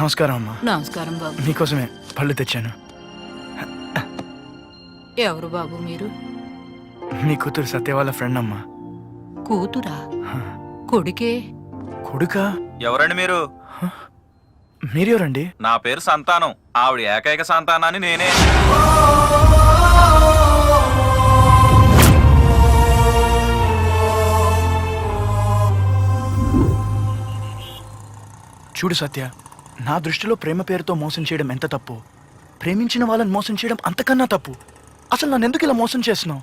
నమస్కారం అమ్మా. నమస్కారం బాబు. మీకోసమే పళ్ళు తెచ్చాను. ఎవరు బాబు మీరు? మీ కూతురు సత్య వాళ్ళ ఫ్రెండ్ అమ్మా. కూతురా? కొడుకే. కొడుకా? ఎవరండి మీరు? మీరెవరండి? నా పేరు సంతానం. ఆవిడ ఏకైక సంతానాన్ని నేనే. చూడు సత్య, నా దృష్టిలో ప్రేమ పేరుతో మోసం చేయడం ఎంత తప్పు, ప్రేమించిన వాళ్ళని మోసం చేయడం అంతకన్నా తప్పు. అసలు నన్ను ఎందుకు ఇలా మోసం చేస్తున్నావు?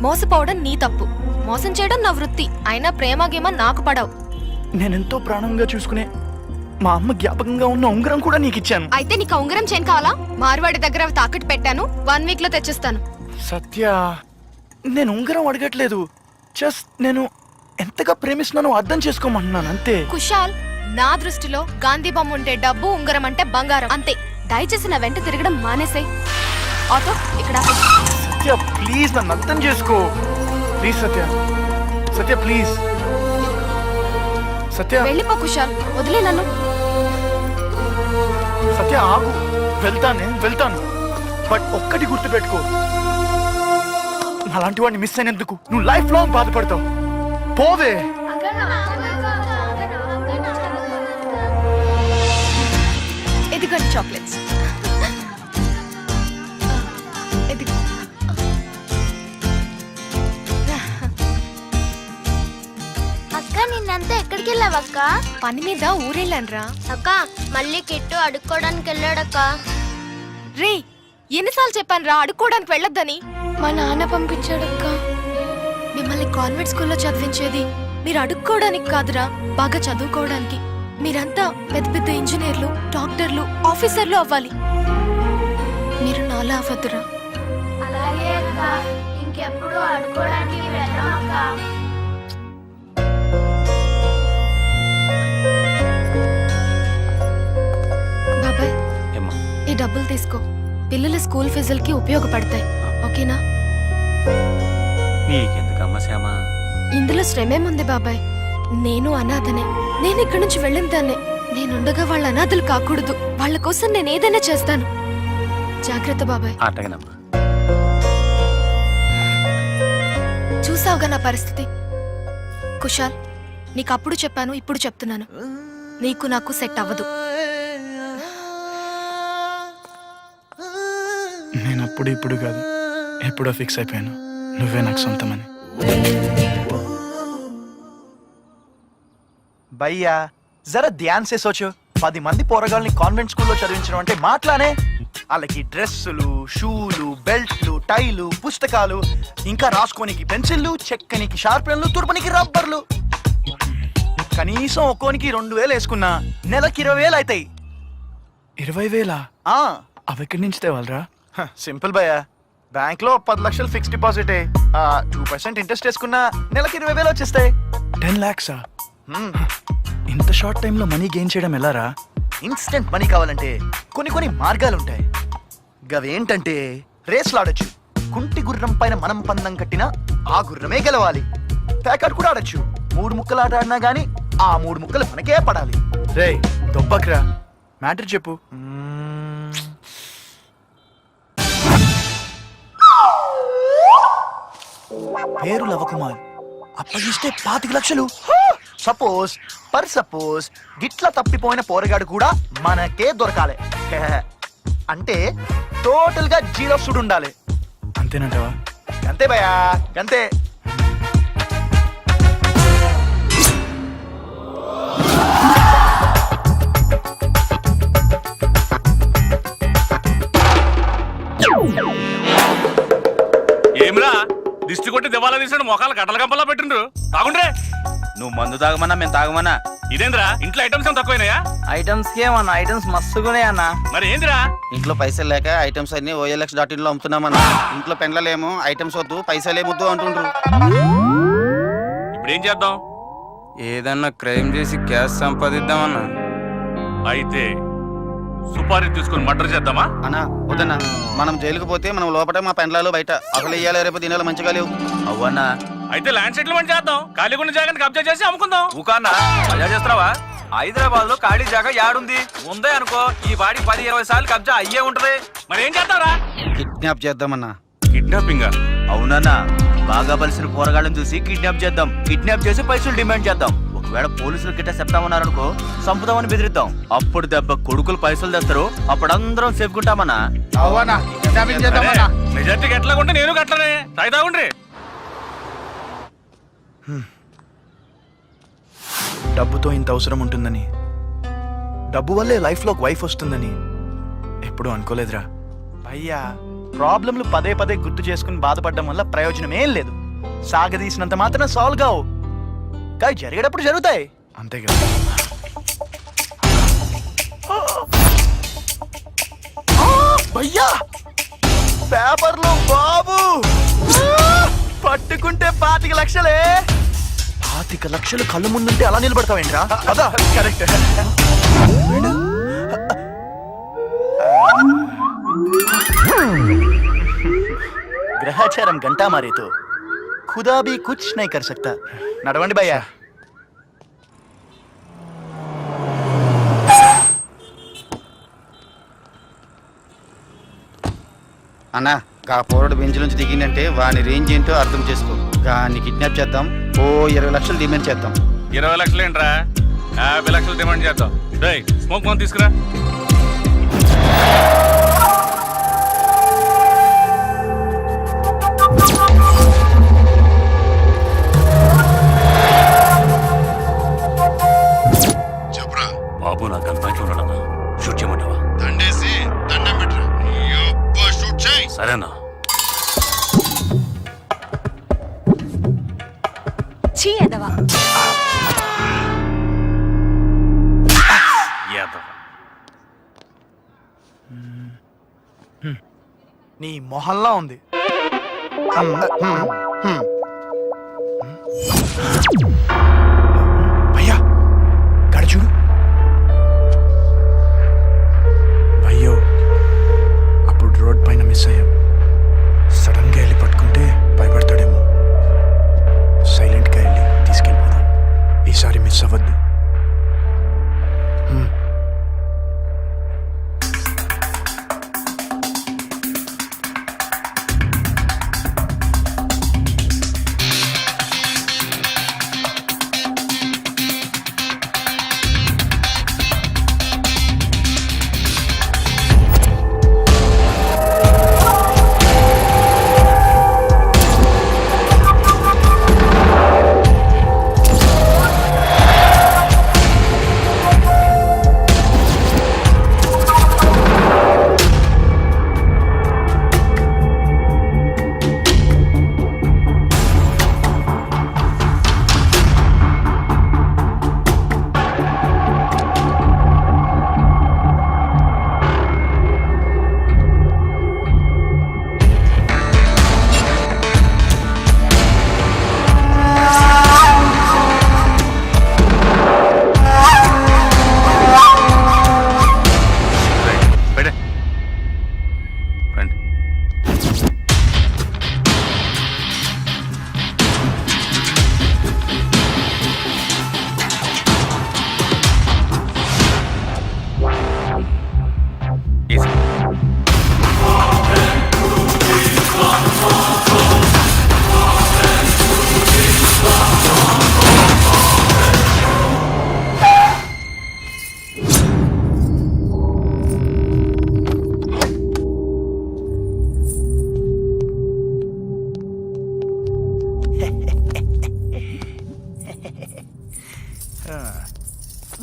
మోసపోవడం నీ తప్పు, మోసం చేయడం నా వృత్తి. అయినా ప్రేమ గేమ నాకు పడవు. నేనెంతో ప్రాణంగా చూసుకునే మా అమ్మ జ్ఞాపకంగా ఉన్న ఉంగరం కూడా నీకు ఇచ్చాను. అయితే నీకు ఉంగరం చేయను కావాలా? మార్వాడి దగ్గర అవి తాకట్టు పెట్టాను. 1 వీక్ లో తెచ్చిస్తాను. సత్య, నేను ఉంగరం అడగట్లేదు. జస్ట్ నేను ఎంతగా ప్రేమిస్తున్నానో అర్థం చేసుకోమంటున్నాను అంతే. కుశాల్, నా దృష్టిలో గాంధీ బొమ్మ ఉంటే డబ్బు, ఉంగరం అంటే బంగారం అంతే. దయచేసి నా వెంట తిరగడం మానేసాయి. ఆటో ఇక్కడ. సత్య ప్లీజ్, నన్ను అర్థం చేసుకో ప్లీజ్. Satya, Satya please. సత్య వెళ్ళిపో కుశాల్, వదిలే నన్ను. సత్య ఆగు, వెళ్తాను. బట్ ఒక్కటి గుర్తుపెట్టుకో, అలాంటి వాడిని మిస్ అయినందుకు నువ్వు లైఫ్ లాంగ్ బాధపడతావు. పోవే. ఇదిగోండి చాక్లెట్స్. అక్క నిన్నంతా ఎక్కడికి వెళ్ళావక్క? పని మీద ఊరెళ్ళానురా. అక్క మళ్ళీ కిట్టు అడుక్కోడానికి వెళ్ళాడక్క. రే, ఎన్నిసార్లు చెప్పాను రా అడుక్కోవడానికి వెళ్ళొద్దని? మా నాన్న పంపించాడక్క. మిమ్మల్ని కాన్వెంట్ స్కూల్లో చదివించేది మీరు అడుక్కోవడానికి కాదురా, బాగా చదువుకోవడానికి. మీరంతా పెద్ద పెద్ద ఇంజనీర్లు, డాక్టర్లు, ఆఫీసర్లు అవ్వాలి. మీరు నాలా అవ్వద్దురా. అలాగే అక్క, ఇంకెప్పుడు అడుక్కోవడానికి వెళ్ళాం అక్క. బాబాయ్, ఈ డబ్బులు తీసుకో. పిల్లల స్కూల్ ఫీజులకి ఉపయోగపడతాయి. ఓకేనా? నీకెందుకమ్మా శ్యామ? ఇందులో శ్రమేముంది బాబాయ్? నేను అనాథనే. నేను ఇక్కడి నుంచి వెళ్ళిన దాన్నే. నేనుండగా వాళ్ళ అనాథలు కాకూడదు. వాళ్ళ కోసం నేను ఏదైనా చేస్తాను. జాగ్రత్త బాబాయ్. అట్టగనమ్మా. చూసావుగా నా పరిస్థితి. కుశాల్, నీకు అప్పుడు చెప్పాను, ఇప్పుడు చెప్తున్నాను, నీకు నాకు సెట్ అవ్వదు. నేను అప్పుడు ఇప్పుడు కాదు, ఎప్పుడో ఫిక్స్ అయిపోయాను, నువ్వే నాకు సొంతమని. భయ్యా జరా ధ్యాన్ సే సోచు. 10 మంది పోరగాళ్ళని కాన్వెంట్ స్కూల్లో చదివించడం అంటే మాట్లానే. వాళ్ళకి డ్రెస్సులు, షూలు, బెల్ట్లు, టైలు, పుస్తకాలు, ఇంకా రాసుకోనికి పెన్సిళ్ళు, చెక్కనికి షార్పెన్లు, తుర్పనికి రబ్బర్లు. కనీసం ఒక్కోనికి 2000 వేసుకున్నా నెలకి 20,000 అవుతాయి. 20,000? అవి ఎక్కడి నుంచి తేవాలరా? సింపుల్ భయ్యా, బ్యాంక్ లో 10 లక్షలు ఫిక్స్ డిపాజిట్, 2% ఇంట్రెస్ట్ వేసుకున్నా నెలకి 20,000 వచ్చేస్తాయి. 10 lakhs? ఇంత షార్ట్ టైమ్ లో మనీ గెయిన్ చేయడం ఎలారా? ఇన్స్టెంట్ మనీ కావాలంటే కొన్ని మార్గాలు ఉంటాయి. గవేంటంటే రేస్లు ఆడొచ్చు. కుంటి గుర్రం పైన మనం పందం కట్టినా ఆ గుర్రమే గెలవాలి. ప్యాకెట్ కూడా ఆడొచ్చు. 3 ముక్కలు ఆట ఆడినా గానీ ఆ 3 ముక్కలు మనకే పడాలి. రే దొబ్బక్రా, మ్యాటర్ చెప్పు. పేరు లవకుమార్, అప్పగిస్తే 25 లక్షలు. సపోజ్ గిట్ల తప్పిపోయిన పోరగాడు కూడా మనకే దొరకాలి. అంటే టోటల్ గా 0 సుడు ఉండాలి. అంతేనంటావా? అంతే భయ్యా, అంతే. ఏమిరా దిష్టి కొట్టి దివాలా తీసాడు, మొఖాలు గడ్డల గంపలా పెట్టిండ్రు. తాగుండ్రే. నువ్వు మందు తాగమన్నా మేము తాగమన్నా. ఇదేంద్రా ఇంట్లో ఐటమ్స్ ఏం తక్కువైనాయా? ఐటమ్స్ కేమన్నా? ఐటమ్స్ మస్తుగానే అన్నా. మరి ఏందిరా? ఇంట్లో పైసలు లేక ఐటమ్స్ అన్ని OLX.in లో అమ్ముతున్నామన్నా. ఇంట్లో పెండ్లలేమో ఐటమ్స్ వద్దు, పైసలేమొద్దు అంటుండ్రు. ఇప్పుడు ఏం చేద్దాం? ఏదన్నా క్రైమ్ చేసి క్యాష్ సంపాదిద్దామన్నా. అయితే సుపారీ తీసుకుని మర్డర్ చేద్దామా? అన్నా వద్దన్నా, మనం జైలుకు పోతే మనం లోపల, మా పెండ్లాలు బయట. అసలు ఇయ్యాలి రేపు దినాలు మంచిగా లేవు. అవ్వన్నా అయితే ల్యాండ్ సెటిల్మెంట్ చేద్దాం. ఖాళీగా ఉన్న జాగాని కబ్జా చేసి అమ్ముకుందాం. ఊకాన్నా మజా చేస్తావా? హైదరాబాద్ లో ఖాళీ జాగా యాడుంది? ఉందే అనుకో ఈ బాడీ 10-20 సార్లు కబ్జా అయ్యే ఉంటది. మరి ఏం చేస్తావురా? కిడ్నాప్ చేద్దామన్నా. కిడ్నాపింగ్? అవునన్నా, బాగా బలిసిన పోరగాళ్ళని చూసి కిడ్నాప్ చేద్దాం. కిడ్నాప్ చేసి పైసలు డిమాండ్ చేద్దాం. ఒకవేళ పోలీసులు గిట్ట చెప్తామన్నారనుకో, చంపుదామని బెదిరిద్దాం. అప్పుడు దెబ్బ కొడుకులు పైసలు తెస్తారు. అప్పుడు అందరం సేఫ్ ఉంటామన్నా. మెజార్టీకి ఎట్లా ఉంటే నేను గట్లనే తాగుతా ఉండ్రి. డబ్బుతో ఇంత అవసరం ఉంటుందని, డబ్బు వల్లే లైఫ్లో ఒక వైఫ్ వస్తుందని ఎప్పుడూ అనుకోలేదురా. అయ్యా, ప్రాబ్లంలు పదే పదే గుర్తు చేసుకుని బాధపడడం వల్ల ప్రయోజనం ఏం లేదు. సాగదీసినంత మాత్రం సాల్వ్ కావు, కానీ జరిగేటప్పుడు జరుగుతాయి. అంతేగా. భయ్యా, పేపర్లో బాబు పట్టుకుంటే 25 లక్షలే. 25 లక్షలు కళ్ళు ముందుంటే అలా నిలబడతావేంట్రా? అదా కరెక్ట్. గ్రహచారం గంటా మారే తో ఖుదా భీ కుచ్ నహీ కర్ సక్తా. నడవండి భయ్యా. అన్నా గా పోరాడు బెంచ్ నుంచి దిగిందంటే వాని రేంజ్ ఏంటో అర్థం చేసుకో. గాన్ని కిడ్నాప్ చేద్దాం. 20 లక్షలు డిమాండ్ చేద్దాం. 20 లక్షలు ఏంట్రా? 50 లక్షలు డిమాండ్ చేద్దాం. స్మోక్ మందు తీసుకురా. బాబు నాకు కన్ఫైన్లో ఉన్నాడన్నా, షూట్ చేయమంటావా? సరేనా? నీ మొహల్లా ఉంది. భయ్యా, గడ చూడు. అయ్యో, అప్పుడు రోడ్ పైన మిస్ అయ్యాం. సడన్ గా వెళ్ళి పట్టుకుంటే భయపడతాడేమో. సైలెంట్ గా వెళ్ళి తీసుకెళ్ళిపోదాం. ఈసారి మిస్ అవ్వద్దు.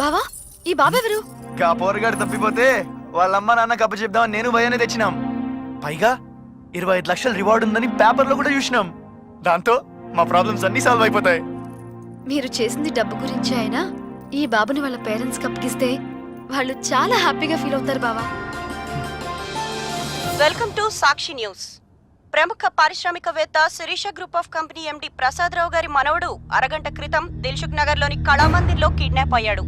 బావా, ఈ బాబెవరు? గా పోరగాడు తప్పిపోతే వాళ్ళమ్మ నాన్న కప్ప చెప్దామని నేను భయాన్ని తెచ్చినాం. పైగా 25 లక్షలు రివార్డ్ ఉందని పేపర్లో కూడా చూసినాం. దాంతో మా ప్రాబ్లమ్స్ అన్ని సాల్వ్ అయిపోతాయి. మీరు చేసింది డబ్బు గురించి అయినా ఈ బాబుని వాళ్ళ పేరెంట్స్ అప్పగిస్తే వాళ్ళు చాలా హ్యాపీగా ఫీల్ అవుతారు బావా. Welcome to Sakshi news. ప్రముఖ పారిశ్రామికవేత్త Sirisha group of company MD Prasada Rao గారి మనవడు అరగంట క్రితం దిల్సుఖ్ నగర్ లోని కళామందిర్లో కిడ్నాప్ అయ్యాడు.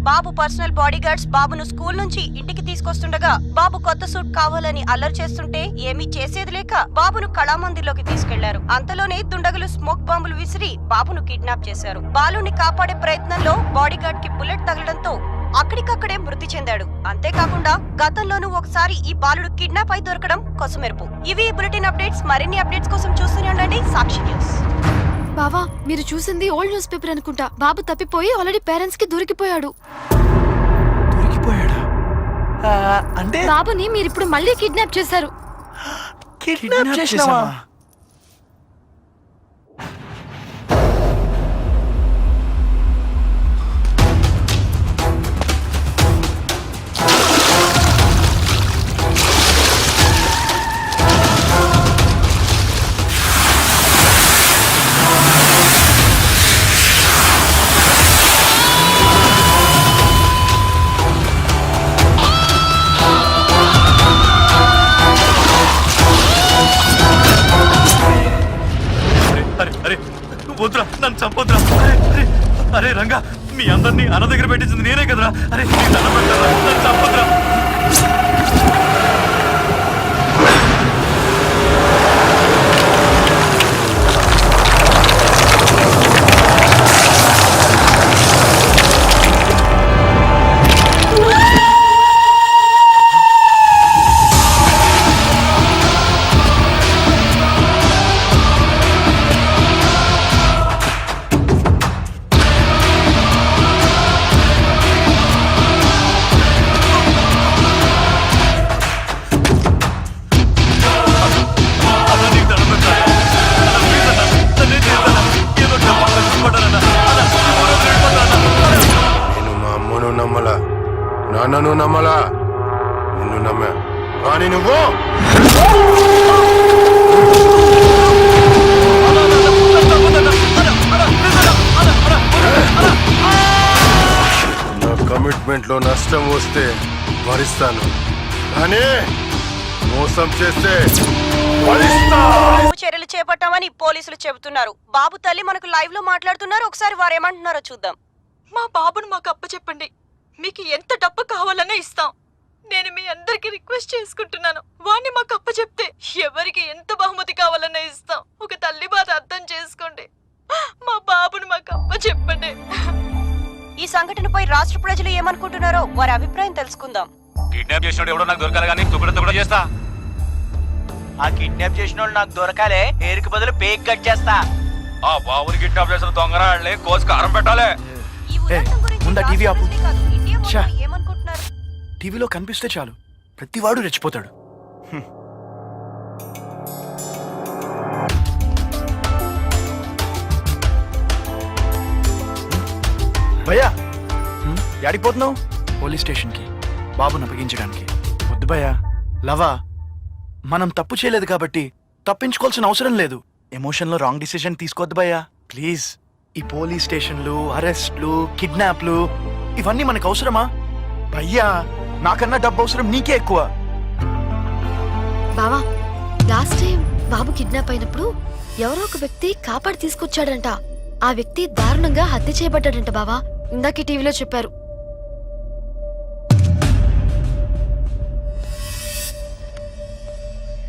బాబు పర్సనల్ బాడీ గార్డ్స్ బాబును స్కూల్ నుంచి ఇంటికి తీసుకొస్తుండగా బాబు కొత్త సూట్ కావాలని అల్లరి చేస్తుంటే ఏమీ చేసేది లేక బాబును కళామందిర్లోకి తీసుకెళ్లారు. అంతలోనే దుండగులు స్మోక్ బాంబులు విసిరి బాబును కిడ్నాప్ చేశారు. బాలుని కాపాడే ప్రయత్నంలో బాడీ గార్డ్ కి బుల్లెట్ తగలడంతో అక్కడికక్కడే మృతి చెందాడు. అంతేకాకుండా గతంలోనూ ఒకసారి ఈ బాలుడు కిడ్నాప్ అయి దొరకడం కొసమెరుపు. ఇవి బులెటిన్ అప్డేట్స్. మరిన్ని అప్డేట్స్ కోసం చూస్తూనే ఉండండి సాక్షి న్యూస్. బావా మీరు చూసింది ఓల్డ్ న్యూస్ పేపర్ అనుకుంటా. బాబు తప్పిపోయి ఆల్రెడీ పేరెంట్స్ కి దొరికిపోయాడు. దొరికిపోయాడా? అంటే బాబుని మీరు ఇప్పుడు మళ్ళీ కిడ్నాప్ చేశారు. కిడ్నాప్ చేసినావా? అరే అరే వద్దురా, నన్ను చంపొద్దురా. అరే రంగా, మీ అందరినీ అన్న దగ్గర పెట్టించింది నేనే కదరా. అరే నీ దండం పెడతారా, నన్ను చంపొద్దురా. నాన్నను నమ్మలా, నిన్ను నమ్మా. కానీ నువ్వు నా కమిట్మెంట్ లో నష్టం వస్తే భరిస్తాను, కానీ మోసం చేస్తే చర్యలు చేపట్టామని పోలీసులు చెబుతున్నారు. బాబు తల్లి మనకు లైవ్ లో మాట్లాడుతున్నారు. ఒకసారి వారు ఏమంటున్నారో చూద్దాం. మా బాబును మాకు అప్పచెప్పండి. మీకు ఎంత డబ్బు కావాలనే ఇస్తాం. నేను మీ అందరికి రిక్వెస్ట్ చేసుకుంటున్నాను. వాణ్ణి మాకు అప్పచెప్తే ఎవరికి ఎంత బహుమతి కావాలనే ఇస్తాం. ఒక తల్లి బాధ అర్థం చేసుకోండి. మా బాబును మాకు అప్పచెప్పండి. ఈ సంఘటనపై రాష్ట్ర ప్రజలు ఏమనుకుంటున్నారో వారి అభిప్రాయం తెలుసుకుందాం. కిడ్నాప్ చేసినోడు ఎవడో నాకు దొరకాలి కానీ తుప్పడంతో కూడా చేస్తా. ఆ కిడ్నాప్ చేసిన నాకు దొరకాలే, ఏరుకు బదులు పేక్ కట్ చేస్తా. ఆ బాబుని కిడ్నాప్ చేసిన దొంగరాళ్ళని కోసి కారం పెట్టాలి. ఈ ఉదంతం గురించి ముందా టీవీ ఆపు. రాష్ట్ర ప్రజలే కాదు, ఇండియా మొత్తం ఛా. ఏమనుకుంటున్నారు? టీవీలో కనిపిస్తే చాలు ప్రతివాడు రెచ్చిపోతాడు. భయ్యా యాడిపోతున్నావు? పోలీస్ స్టేషన్కి బాబుని అప్పగించడానికి. వద్దు భయ్యా, లవా, మనం తప్పు చేయలేదు కాబట్టి తప్పించుకోవాల్సిన అవసరం లేదు. ఎమోషన్లో రాంగ్ డిసిషన్ తీసుకోవద్దు భయ్యా, ప్లీజ్. ఈ పోలీస్ స్టేషన్లు, అరెస్ట్లు, కిడ్నాప్లు ఇవన్నీ మనకు అవసరమా? భయ్యా, నాకన్నా డబ్బు అవసరం నీకే ఎక్కువ. బావా లాస్ట్ టైం బాబు కిడ్నాప్ అయినప్పుడు ఎవరో ఒక వ్యక్తి కాపాడి తీసుకొచ్చాడంట. ఆ వ్యక్తి దారుణంగా హత్య చేయబడ్డాడంట బావా. ఇందాక టీవీలో చెప్పారు.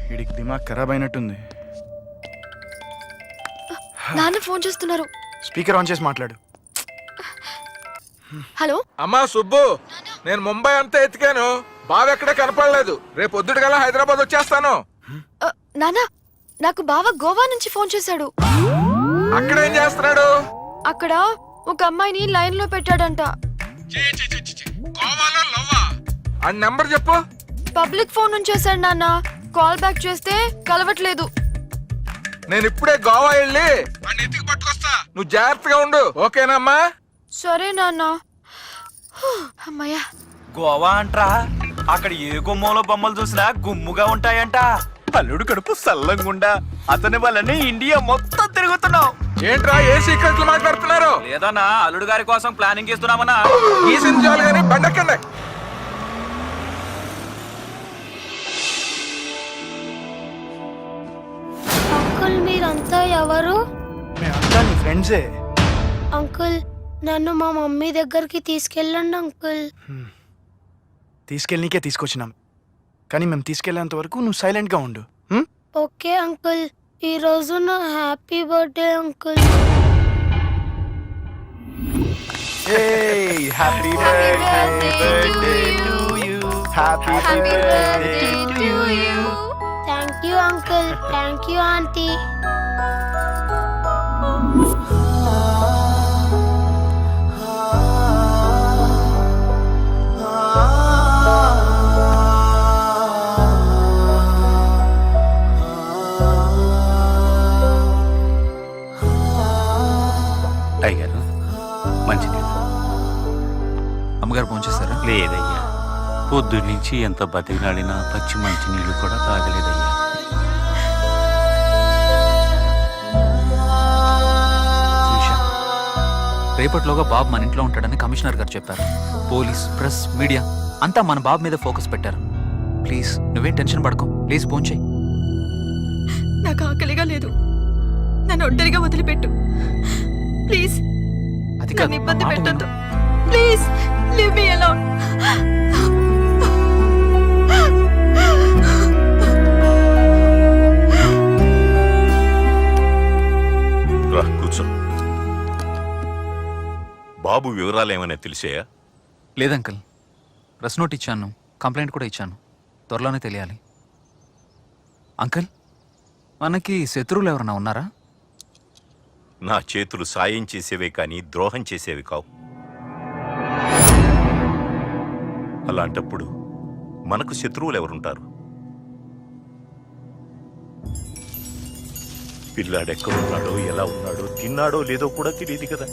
వీడికి దిమాగ్ ఖరాబ్ అయినట్టుంది. నాన్న ఫోన్ చేస్తున్నారు. స్పీకర్ ఆన్ చేసి మాట్లాడు. హలో అమ్మా సుబ్బు, నేను ముంబై అంతా ఎతికాను, బావెక్కడ కనపడలేదు. రేపు పొద్దుటకల్లా హైదరాబాద్ వచ్చేస్తాను. నానా, నాకు బావ గోవా నుంచి ఫోన్ చేశాడు. అక్కడేం చేస్తున్నాడు? అక్కడ ఒక అమ్మాయిని లైన్ లో పెట్టాడంట. ఆ నెంబర్ చెప్పు. పబ్లిక్ ఫోన్ నుంచి చేశాడు నాన్న. కాల్ బ్యాక్ చేస్తే కలవట్లేదు. నేను ఇప్పుడే గోవా వెళ్ళి వాడిని ఎతికి పట్టుకొస్తా. నువ్వు జాగ్రత్తగా ఉండు, ఓకేనమ్మా? సరే నాన్న. అమ్మయ్యా. గోవా అంట్రా, అక్కడ ఏ గుమ్మంలో బొమ్మలు చూసినా గుమ్ముగా ఉంటాయంట. అల్లుడు కడుపు సల్లంగుండా అతని వల్లనే ఇండియా మొత్తం తిరుగుతున్నావు. ఏంట్రా ఏ సీక్రెట్లు మాట్లాడుతున్నారు? లేదన్నా, అల్లుడు గారి కోసం ప్లానింగ్ చేస్తున్నామన్నా. ఈ సింజాలు గాని బండెక్కండి. అంకుల్ మీరంతా ఎవరు? మేమంతా నీ ఫ్రెండ్సే. అంకుల్ నన్ను మా మమ్మీ దగ్గరికి తీసుకెళ్ళండి అంకుల్. తీసుకెళ్ళనీకే తీసుకొచ్చినాం, కానీ మేము తీసుకెళ్ళేంత వరకు నువ్వు సైలెంట్గా ఉండు. హ్మ్? Okay uncle. ఈ రోజు నా happy birthday uncle. Hey, happy birthday to you. Happy birthday to you. Thank you uncle. Thank you aunty. అయ్యారు మంచిది. అమ్మగారు భోంచేస్తారా? లేదయ్యా, పొద్దున్నుంచి ఎంత బతికినాడినా పచ్చి మంచి నీళ్ళు కూడా తాగలేదయ్యా. శిరీష, రేపటిలోగా బాబు మన ఇంట్లో ఉంటాడని కమిషనర్ గారు చెప్పారు. పోలీస్, ప్రెస్, మీడియా అంతా మన బాబు మీద ఫోకస్ పెట్టారు. ప్లీజ్ నువ్వేం టెన్షన్ పడకు. ప్లీజ్ భోంచేయి. నాకు ఆకలిగా లేదు, నన్ను ఒంటరిగా వదిలిపెట్టు ప్లీజ్. అది కాదు, నన్ను ఇబ్బంది నా మాట పెట్టొద్దు ప్లీజ్. Leave me alone. రా కూర్చో. బాబు వివరాలు ఏమైనా తెలిసాయా? లేదంకల్, ప్రెస్ నోట్ ఇచ్చాను, కంప్లైంట్ కూడా ఇచ్చాను. త్వరలోనే తెలియాలి. అంకల్, మనకి శత్రువులు ఎవరన్నా ఉన్నారా? నా చేతులు సాయం చేసేవే కానీ ద్రోహం చేసేవి కావు. అలాంటప్పుడు మనకు శత్రువులు ఎవరుంటారు? పిల్లాడెక్కడున్నాడో, ఎలా ఉన్నాడో, తిన్నాడో లేదో కూడా తెలియదు కదా.